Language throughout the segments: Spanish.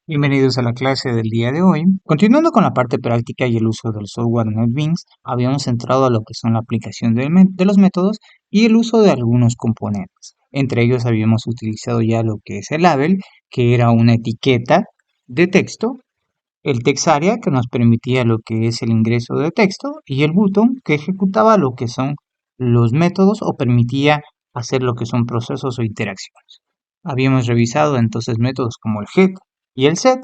Bienvenidos a la clase del día de hoy. Continuando con la parte práctica y el uso del software NetBeans, habíamos entrado a lo que son la aplicación de los métodos y el uso de algunos componentes. Entre ellos habíamos utilizado ya lo que es el label, que era una etiqueta de texto, el text area, que nos permitía lo que es el ingreso de texto, y el button, que ejecutaba lo que son los métodos o permitía hacer lo que son procesos o interacciones. Habíamos revisado entonces métodos como el head y el set.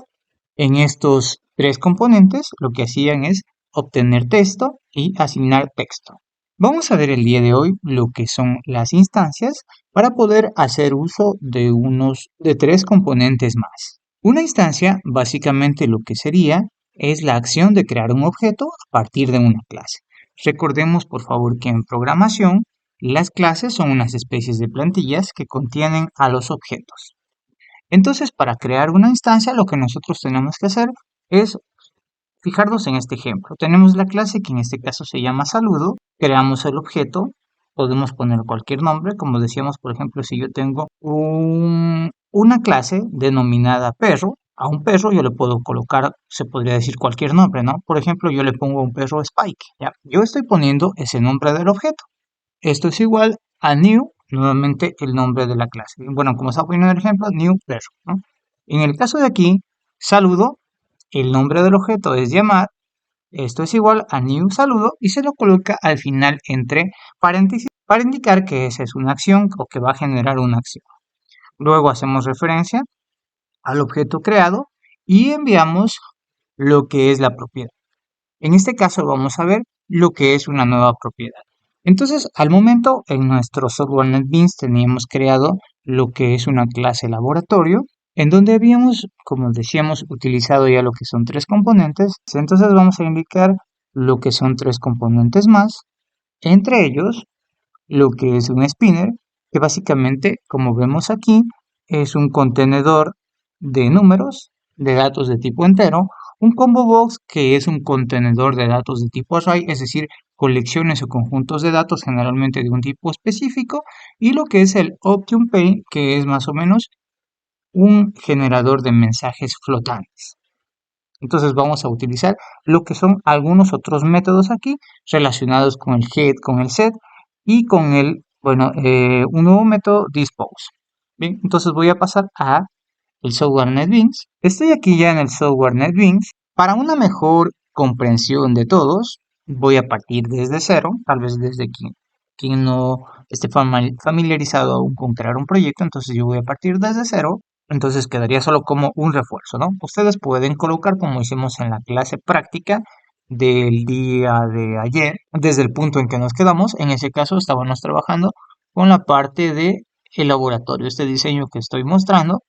En estos tres componentes lo que hacían es obtener texto y asignar texto. Vamos a ver el día de hoy lo que son las instancias para poder hacer uso de tres componentes más. Una instancia básicamente lo que sería es la acción de crear un objeto a partir de una clase. Recordemos por favor que en programación las clases son unas especies de plantillas que contienen a los objetos. Entonces, para crear una instancia, lo que nosotros tenemos que hacer es fijarnos en este ejemplo. Tenemos la clase que en este caso se llama saludo, creamos el objeto, podemos poner cualquier nombre, como decíamos, por ejemplo, si yo tengo una clase denominada perro, a un perro yo le puedo colocar, se podría decir cualquier nombre, ¿no? Por ejemplo, yo le pongo a un perro Spike, ¿ya? Yo estoy poniendo ese nombre del objeto. Esto es igual a new, nuevamente el nombre de la clase. Bueno, como está poniendo el ejemplo, new perro, ¿no? En el caso de aquí, saludo, el nombre del objeto es llamar, esto es igual a new saludo y se lo coloca al final entre paréntesis para indicar que esa es una acción o que va a generar una acción. Luego hacemos referencia al objeto creado y enviamos lo que es la propiedad. En este caso vamos a ver lo que es una nueva propiedad. Entonces, al momento en nuestro software NetBeans teníamos creado lo que es una clase laboratorio, en donde habíamos, como decíamos, utilizado ya lo que son tres componentes. Entonces vamos a indicar lo que son tres componentes más, entre ellos lo que es un spinner, que básicamente, como vemos aquí, es un contenedor de números, de datos de tipo entero, un combo box que es un contenedor de datos de tipo array, es decir, colecciones o conjuntos de datos generalmente de un tipo específico, y lo que es el OptionPay, que es más o menos un generador de mensajes flotantes. Entonces vamos a utilizar lo que son algunos otros métodos aquí relacionados con el head, con el set y con un nuevo método dispose. Bien, entonces voy a pasar a el software NetBeans. Estoy aquí ya en el software NetBeans. Para una mejor comprensión de todos, voy a partir desde cero, tal vez desde quien no esté familiarizado aún con crear un proyecto, entonces yo voy a partir desde cero. Entonces quedaría solo como un refuerzo, ¿no? Ustedes pueden colocar, como hicimos en la clase práctica del día de ayer, desde el punto en que nos quedamos. En ese caso estábamos trabajando con la parte de el laboratorio, este diseño que estoy mostrando.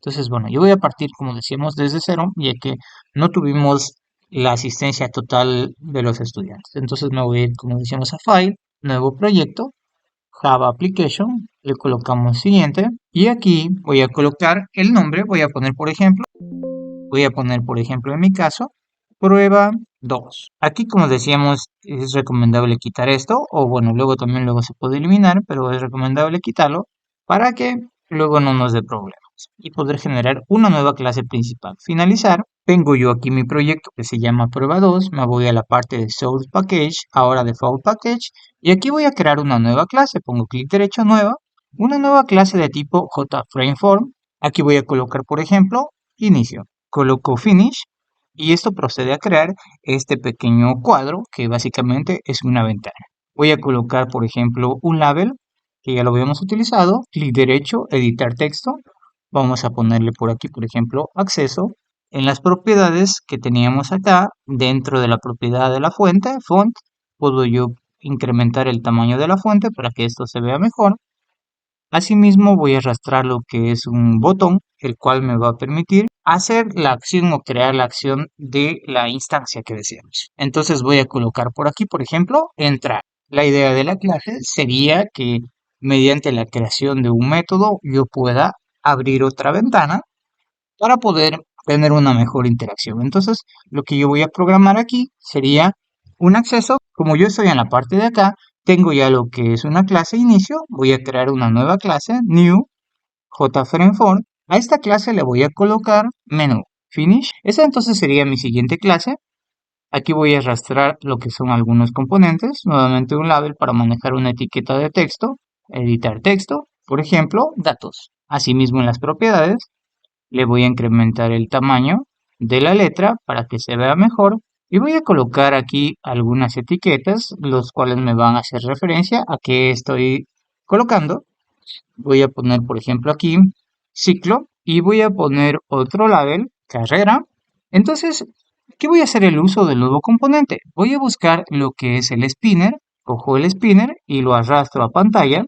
Entonces, bueno, yo voy a partir, como decíamos, desde cero, ya que no tuvimos la asistencia total de los estudiantes. Entonces me voy a ir, como decíamos, a File, Nuevo Proyecto, Java Application, le colocamos siguiente, y aquí voy a colocar el nombre, voy a poner, por ejemplo, en mi caso, prueba 2. Aquí, como decíamos, es recomendable quitar esto, o bueno, luego se puede eliminar, pero es recomendable quitarlo para que luego no nos dé problemas y poder generar una nueva clase principal. Finalizar, tengo yo aquí mi proyecto que se llama prueba 2, me voy a la parte de source package, ahora default package, y aquí voy a crear una nueva clase, pongo clic derecho nueva, una nueva clase de tipo JFrameForm. Aquí voy a colocar, por ejemplo, inicio, coloco finish y esto procede a crear este pequeño cuadro que básicamente es una ventana. Voy a colocar, por ejemplo, un label que ya lo habíamos utilizado, clic derecho, editar texto. Vamos a ponerle por aquí, por ejemplo, acceso. En las propiedades que teníamos acá, dentro de la propiedad de la fuente, font, puedo yo incrementar el tamaño de la fuente para que esto se vea mejor. Asimismo, voy a arrastrar lo que es un botón, el cual me va a permitir hacer la acción o crear la acción de la instancia que deseamos. Entonces voy a colocar por aquí, por ejemplo, entrar. La idea de la clase sería que mediante la creación de un método yo pueda abrir otra ventana para poder tener una mejor interacción. Entonces, lo que yo voy a programar aquí sería un acceso. Como yo estoy en la parte de acá, tengo ya lo que es una clase inicio. Voy a crear una nueva clase, new, JFrameForm, A esta clase le voy a colocar menú, finish. Esa entonces sería mi siguiente clase. Aquí voy a arrastrar lo que son algunos componentes, nuevamente un label para manejar una etiqueta de texto, editar texto, por ejemplo, datos. Asimismo en las propiedades le voy a incrementar el tamaño de la letra para que se vea mejor y voy a colocar aquí algunas etiquetas, los cuales me van a hacer referencia a qué estoy colocando. Voy a poner, por ejemplo, aquí ciclo y voy a poner otro label, carrera. Entonces, ¿qué voy a hacer el uso del nuevo componente? Voy a buscar lo que es el spinner, cojo el spinner y lo arrastro a pantalla.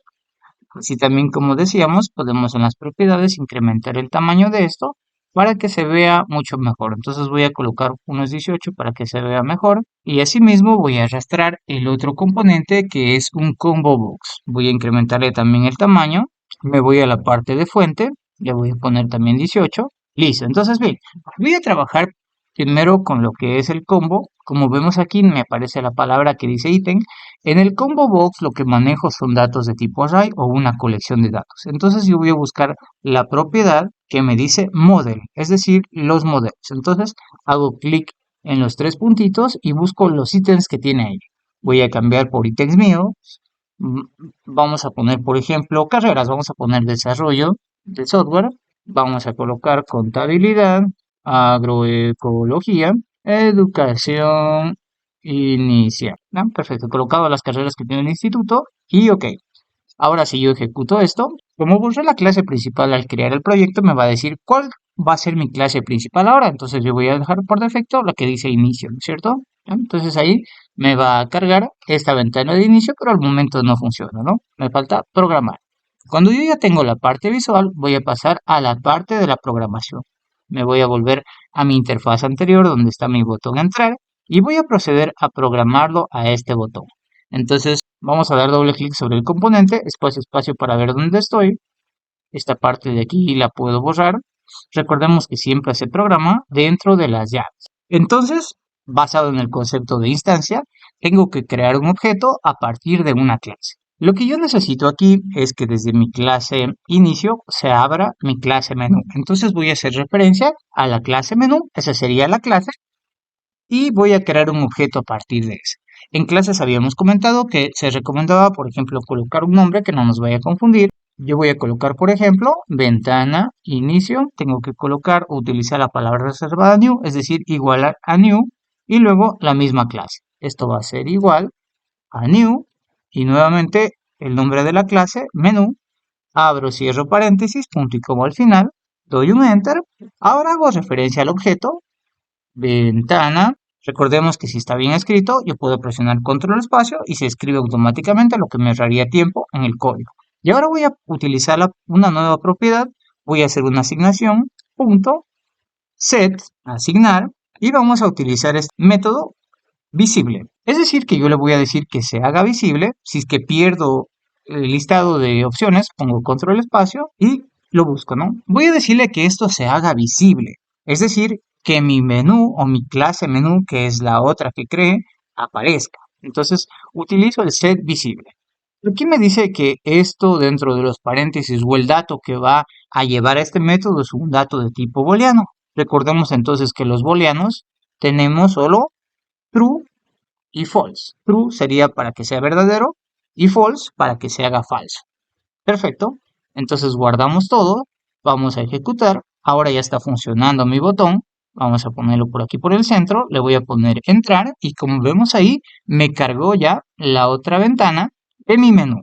Así también, como decíamos, podemos en las propiedades incrementar el tamaño de esto para que se vea mucho mejor. Entonces voy a colocar unos 18 para que se vea mejor. Y asimismo voy a arrastrar el otro componente que es un combo box. Voy a incrementarle también el tamaño. Me voy a la parte de fuente. Le voy a poner también 18. Listo. Entonces, bien, voy a trabajar primero con lo que es el combo. Como vemos aquí, me aparece la palabra que dice ítem. En el combo box lo que manejo son datos de tipo array o una colección de datos. Entonces yo voy a buscar la propiedad que me dice model, es decir, los modelos. Entonces hago clic en los tres puntitos y busco los ítems que tiene ahí. Voy a cambiar por ítems míos. Mm, Vamos a poner, por ejemplo, carreras. Vamos a poner desarrollo de software. Vamos a colocar contabilidad, agroecología, educación inicial. ¿No? Perfecto, he colocado las carreras que tiene el instituto y ok. Ahora si yo ejecuto esto, como borré la clase principal al crear el proyecto, me va a decir cuál va a ser mi clase principal ahora. Entonces yo voy a dejar por defecto la que dice inicio, ¿no es cierto? ¿Ya? Entonces ahí me va a cargar esta ventana de inicio, pero al momento no funciona, ¿no? Me falta programar. Cuando yo ya tengo la parte visual, voy a pasar a la parte de la programación. Me voy a volver a mi interfaz anterior donde está mi botón entrar y voy a proceder a programarlo a este botón. Entonces vamos a dar doble clic sobre el componente, espacio, espacio para ver dónde estoy. Esta parte de aquí la puedo borrar. Recordemos que siempre se programa dentro de las llaves. Entonces, basado en el concepto de instancia, tengo que crear un objeto a partir de una clase. Lo que yo necesito aquí es que desde mi clase inicio se abra mi clase menú. Entonces voy a hacer referencia a la clase menú, esa sería la clase, y voy a crear un objeto a partir de ese. En clases habíamos comentado que se recomendaba, por ejemplo, colocar un nombre que no nos vaya a confundir. Yo voy a colocar, por ejemplo, ventana, inicio, tengo que colocar o utilizar la palabra reservada new, es decir, igual a new, y luego la misma clase. Esto va a ser igual a new, y nuevamente el nombre de la clase, menú, abro, cierro paréntesis, punto y coma al final, doy un enter, ahora hago referencia al objeto, ventana. Recordemos que si está bien escrito, yo puedo presionar control espacio y se escribe automáticamente, lo que me ahorraría tiempo en el código. Y ahora voy a utilizar una nueva propiedad. Voy a hacer una asignación, punto, set, asignar, y vamos a utilizar este método visible. Es decir, que yo le voy a decir que se haga visible. Si es que pierdo el listado de opciones, pongo control espacio y lo busco, ¿no? Voy a decirle que esto se haga visible. Es decir, que mi menú o mi clase menú, que es la otra que cree, aparezca. Entonces, utilizo el set visible. Aquí me dice que esto dentro de los paréntesis o el dato que va a llevar a este método es un dato de tipo booleano. Recordemos entonces que los booleanos tenemos solo true y false. True sería para que sea verdadero y false para que se haga falso. Perfecto. Entonces guardamos todo. Vamos a ejecutar. Ahora ya está funcionando mi botón. Vamos a ponerlo por aquí por el centro. Le voy a poner entrar y como vemos ahí, me cargó ya la otra ventana de mi menú.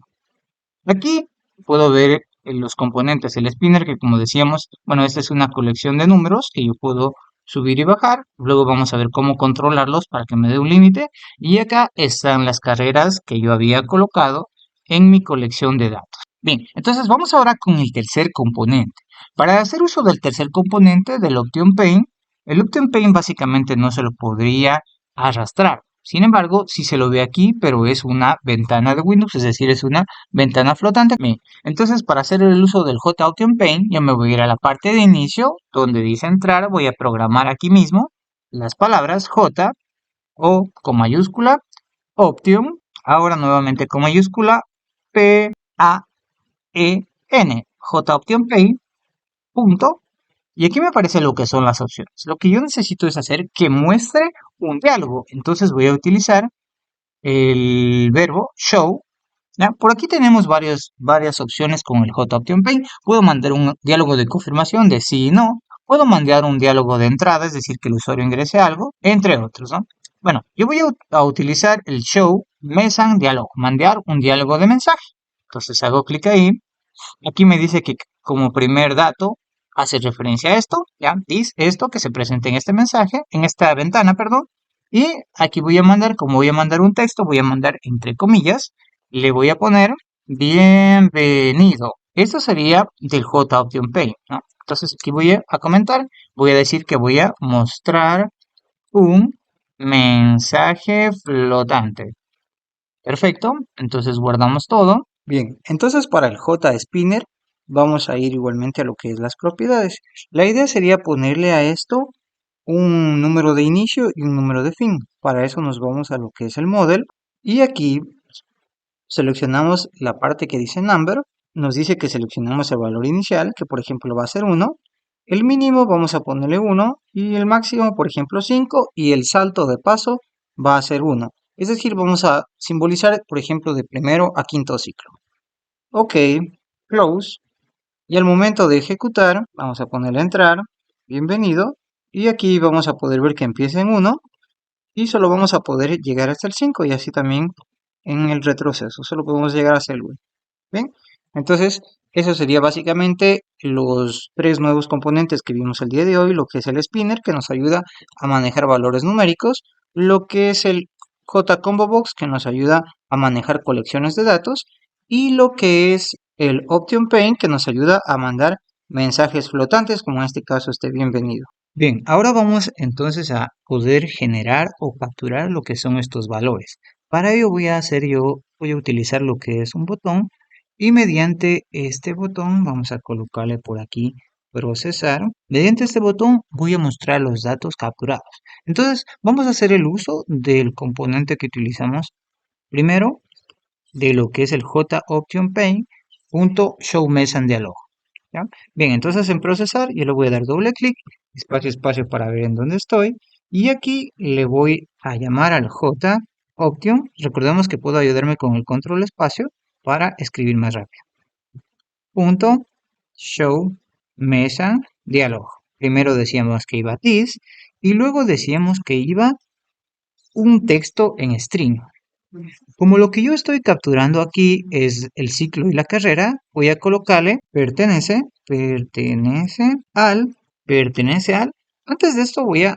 Aquí puedo ver los componentes, el spinner que como decíamos, bueno, esta es una colección de números que yo puedo subir y bajar. Luego vamos a ver cómo controlarlos para que me dé un límite. Y acá están las carreras que yo había colocado en mi colección de datos. Bien, entonces vamos ahora con el tercer componente. Para hacer uso del tercer componente del Option Pane, el Option Pane básicamente no se lo podría arrastrar. Sin embargo, si se lo ve aquí, pero es una ventana de Windows, es decir, es una ventana flotante. Bien, entonces para hacer el uso del JOption Pane, yo me voy a ir a la parte de inicio, donde dice entrar, voy a programar aquí mismo las palabras J o con mayúscula, Option, ahora nuevamente con mayúscula, P, A, E, N, JOption Pane, punto, y aquí me aparece lo que son las opciones. Lo que yo necesito es hacer que muestre un diálogo. Entonces voy a utilizar el verbo show. ¿Ya? Por aquí tenemos varias opciones con el JOptionPaint. Puedo mandar un diálogo de confirmación de sí y no. Puedo mandar un diálogo de entrada, es decir, que el usuario ingrese algo, entre otros, ¿no? Bueno, yo voy a utilizar el show message diálogo, mandar un diálogo de mensaje. Entonces hago clic ahí. Aquí me dice que como primer dato hace referencia a esto, ¿ya? This, esto que se presenta en este mensaje, en esta ventana, perdón. Y aquí voy a mandar, como voy a mandar un texto, voy a mandar entre comillas, le voy a poner bienvenido. Esto sería del JOptionPaint, ¿no? Entonces aquí voy a comentar, voy a decir que voy a mostrar un mensaje flotante. Perfecto, entonces guardamos todo. Bien, entonces para el JSpinner vamos a ir igualmente a lo que es las propiedades. La idea sería ponerle a esto un número de inicio y un número de fin. Para eso nos vamos a lo que es el model y aquí seleccionamos la parte que dice number. Nos dice que seleccionamos el valor inicial, que por ejemplo va a ser 1. El mínimo vamos a ponerle 1 y el máximo, por ejemplo, 5 y el salto de paso va a ser 1. Es decir, vamos a simbolizar, por ejemplo, de primero a quinto ciclo. Ok, close. Y al momento de ejecutar, vamos a ponerle entrar, bienvenido. Y aquí vamos a poder ver que empieza en 1 y solo vamos a poder llegar hasta el 5 y así también en el retroceso. Solo podemos llegar hasta el 1. ¿Bien? Entonces, eso sería básicamente los tres nuevos componentes que vimos el día de hoy, lo que es el spinner, que nos ayuda a manejar valores numéricos, lo que es el JComboBox, que nos ayuda a manejar colecciones de datos, y lo que es el OptionPaint, que nos ayuda a mandar mensajes flotantes, como en este caso este bienvenido. Bien, ahora vamos entonces a poder generar o capturar lo que son estos valores. Para ello voy a utilizar lo que es un botón y mediante este botón vamos a colocarle por aquí procesar. Mediante este botón voy a mostrar los datos capturados. Entonces vamos a hacer el uso del componente que utilizamos primero de lo que es el JOptionPaint.showMessageDialog. ¿Ya? Bien, entonces en procesar yo le voy a dar doble clic, espacio, espacio para ver en dónde estoy. Y aquí le voy a llamar al JOption. Recordemos que puedo ayudarme con el control espacio para escribir más rápido. Punto show mesa diálogo. Primero decíamos que iba this y luego decíamos que iba un texto en string. Como lo que yo estoy capturando aquí es el ciclo y la carrera, voy a colocarle pertenece al. Antes de esto voy a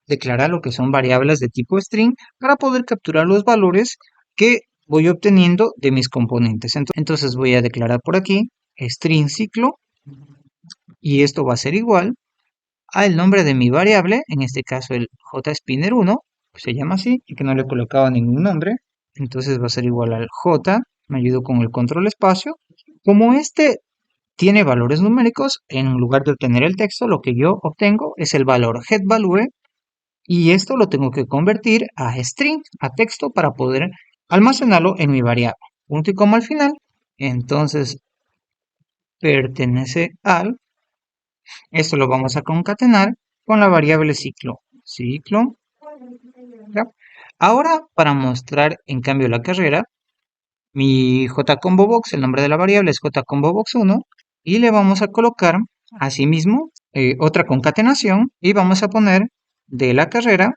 declarar lo que son variables de tipo string para poder capturar los valores que voy obteniendo de mis componentes. Entonces voy a declarar por aquí string ciclo y esto va a ser igual al nombre de mi variable, en este caso el JSpinner1, pues se llama así y que no le he colocado ningún nombre. Entonces va a ser igual al J, me ayudo con el control espacio. Como este tiene valores numéricos, en lugar de obtener el texto, lo que yo obtengo es el valor getValue y esto lo tengo que convertir a string, a texto, para poder almacenarlo en mi variable. Punto y coma al final. Entonces pertenece al. Esto lo vamos a concatenar con la variable ciclo. Ciclo. ¿Ya? Ahora, para mostrar en cambio la carrera, mi JComboBox, el nombre de la variable es JComboBox1 y le vamos a colocar asimismo otra concatenación y vamos a poner de la carrera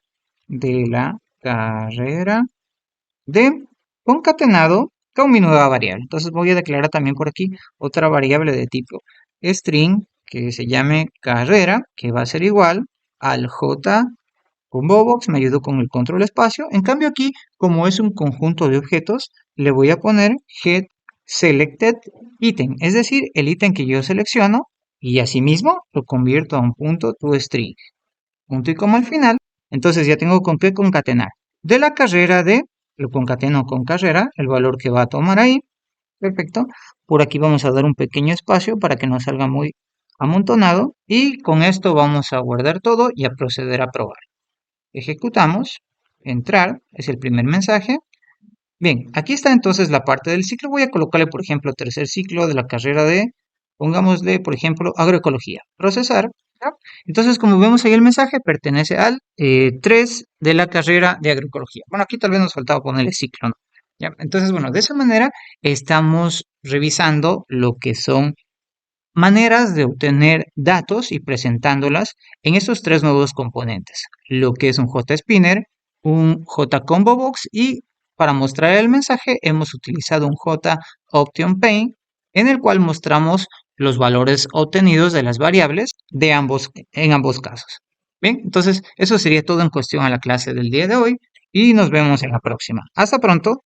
de concatenado con mi nueva variable. Entonces voy a declarar también por aquí otra variable de tipo string que se llame carrera, que va a ser igual al JComboBox, me ayudó con el control espacio. En cambio aquí, como es un conjunto de objetos, le voy a poner getSelectedItem, es decir, el ítem que yo selecciono y asimismo lo convierto a un punto toString. Punto y coma al final. Entonces ya tengo con qué concatenar. De la carrera lo concateno con carrera, el valor que va a tomar ahí. Perfecto. Por aquí vamos a dar un pequeño espacio para que no salga muy amontonado. Y con esto vamos a guardar todo y a proceder a probar. Ejecutamos. Entrar es el primer mensaje. Bien, aquí está entonces la parte del ciclo. Voy a colocarle, por ejemplo, tercer ciclo de la carrera de Pongámosle, por ejemplo, agroecología, procesar. ¿Ya? Entonces, como vemos ahí el mensaje, pertenece al 3 de la carrera de agroecología. Bueno, aquí tal vez nos faltaba ponerle ciclo, ¿no? ¿Ya? Entonces, bueno, de esa manera estamos revisando lo que son maneras de obtener datos y presentándolas en estos tres nuevos componentes, lo que es un JSpinner, un JComboBox y para mostrar el mensaje hemos utilizado un JOptionPaint en el cual mostramos los valores obtenidos de las variables en ambos casos. Bien, entonces eso sería todo en cuestión a la clase del día de hoy y nos vemos en la próxima. Hasta pronto.